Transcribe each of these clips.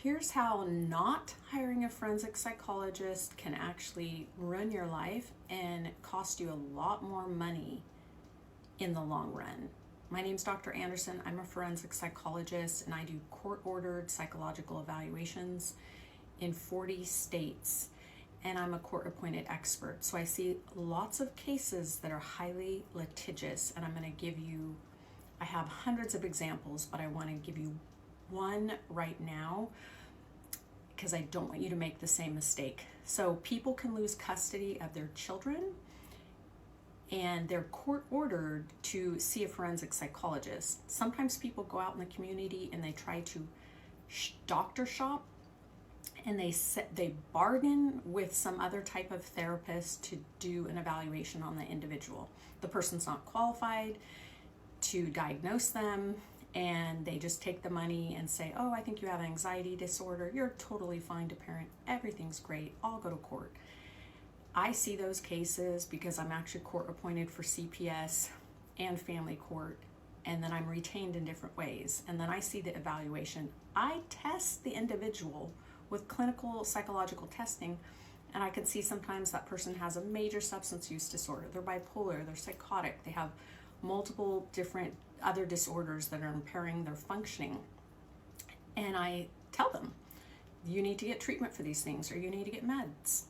Here's how not hiring a forensic psychologist can actually ruin your life and cost you a lot more money in the long run. My name's Dr. Anderson. I'm a forensic psychologist and I do court-ordered psychological evaluations in 40 states. And I'm a court-appointed expert. So I see lots of cases that are highly litigious, and I'm going to give you, I have hundreds of examples, but I want to give you one right now because I don't want you to make the same mistake. So people can lose custody of their children and they're court-ordered to see a forensic psychologist. Sometimes people go out in the community and they try to doctor shop, and they bargain with some other type of therapist to do an evaluation on the individual. The person's not qualified to diagnose them, and they just take the money and say, oh, I think you have anxiety disorder. You're totally fine to parent. Everything's great. I'll go to court. I see those cases because I'm actually court appointed for CPS and family court, and then I'm retained in different ways. And then I see the evaluation. I test the individual with clinical psychological testing, and I can see sometimes that person has a major substance use disorder. They're bipolar, they're psychotic, they have multiple different other disorders that are impairing their functioning. And I tell them, you need to get treatment for these things, or you need to get meds.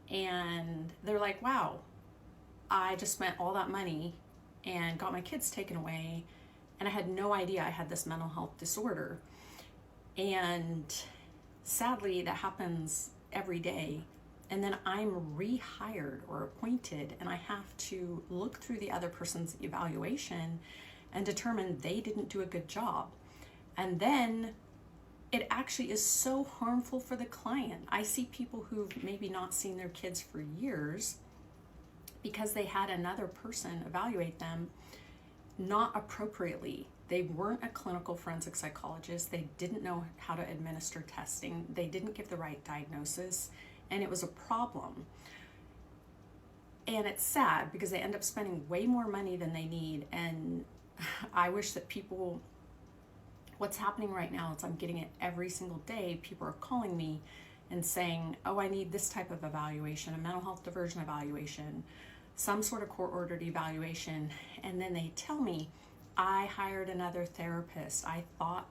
And they're like, wow, I just spent all that money and got my kids taken away, and I had no idea I had this mental health disorder. And sadly, that happens every day. And then I'm rehired or appointed, and I have to look through the other person's evaluation and determine they didn't do a good job. And then it actually is so harmful for the client. I see people who've maybe not seen their kids for years because they had another person evaluate them not appropriately. They weren't a clinical forensic psychologist. They didn't know how to administer testing. They didn't give the right diagnosis, and it was a problem. And it's sad because they end up spending way more money than they need. And I wish that people, what's happening right now is I'm getting it every single day. People are calling me and saying, oh, I need this type of evaluation, a mental health diversion evaluation, some sort of court-ordered evaluation. And then they tell me, I hired another therapist. I thought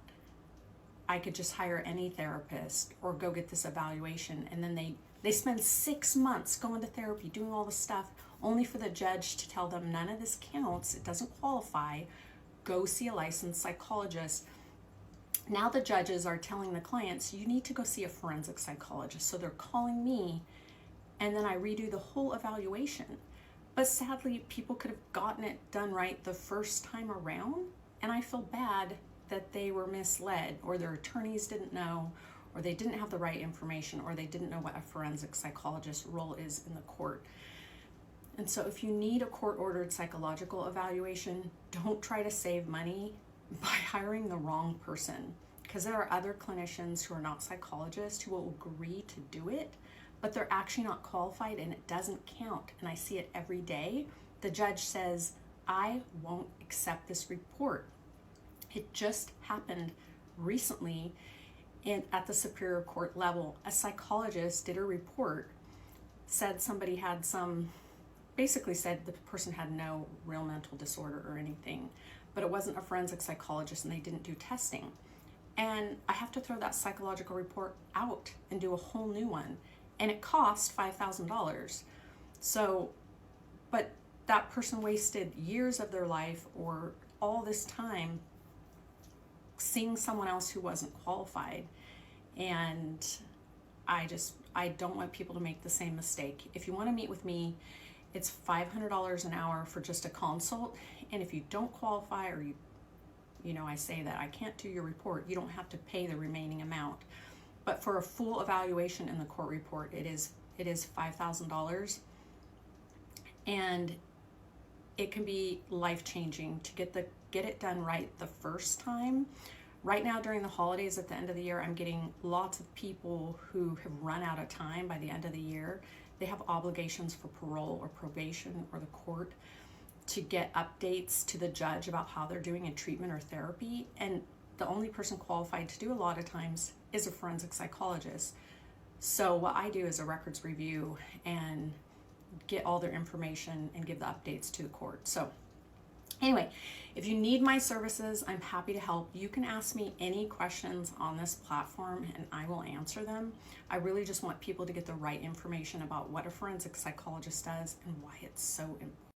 I could just hire any therapist or go get this evaluation. And then they spend 6 months going to therapy, doing all this stuff, only for the judge to tell them none of this counts. It doesn't qualify. Go see a licensed psychologist. Now the judges are telling the clients, you need to go see a forensic psychologist. So they're calling me, and then I redo the whole evaluation. But sadly, people could have gotten it done right the first time around, and I feel bad that they were misled, or their attorneys didn't know, or they didn't have the right information, or they didn't know what a forensic psychologist's role is in the court. And so if you need a court-ordered psychological evaluation, don't try to save money by hiring the wrong person, because there are other clinicians who are not psychologists who will agree to do it, but they're actually not qualified and it doesn't count. And I see it every day. The judge says, I won't accept this report. It just happened recently at the Superior Court level. A psychologist did a report, said somebody had basically said the person had no real mental disorder or anything, but it wasn't a forensic psychologist and they didn't do testing. And I have to throw that psychological report out and do a whole new one. And it cost $5,000. So, but that person wasted years of their life or all this time seeing someone else who wasn't qualified. And I don't want people to make the same mistake. If you want to meet with me, it's $500 an hour for just a consult. And if you don't qualify, or I say that I can't do your report, you don't have to pay the remaining amount. But for a full evaluation in the court report, it is $5,000, and it can be life-changing to get it done right the first time. Right now, during the holidays at the end of the year, I'm getting lots of people who have run out of time by the end of the year. They have obligations for parole or probation or the court to get updates to the judge about how they're doing in treatment or therapy. And the only person qualified to do a lot of times is a forensic psychologist. So what I do is a records review and get all their information and give the updates to the court. So anyway, if you need my services, I'm happy to help. You can ask me any questions on this platform and I will answer them. I really just want people to get the right information about what a forensic psychologist does and why it's so important.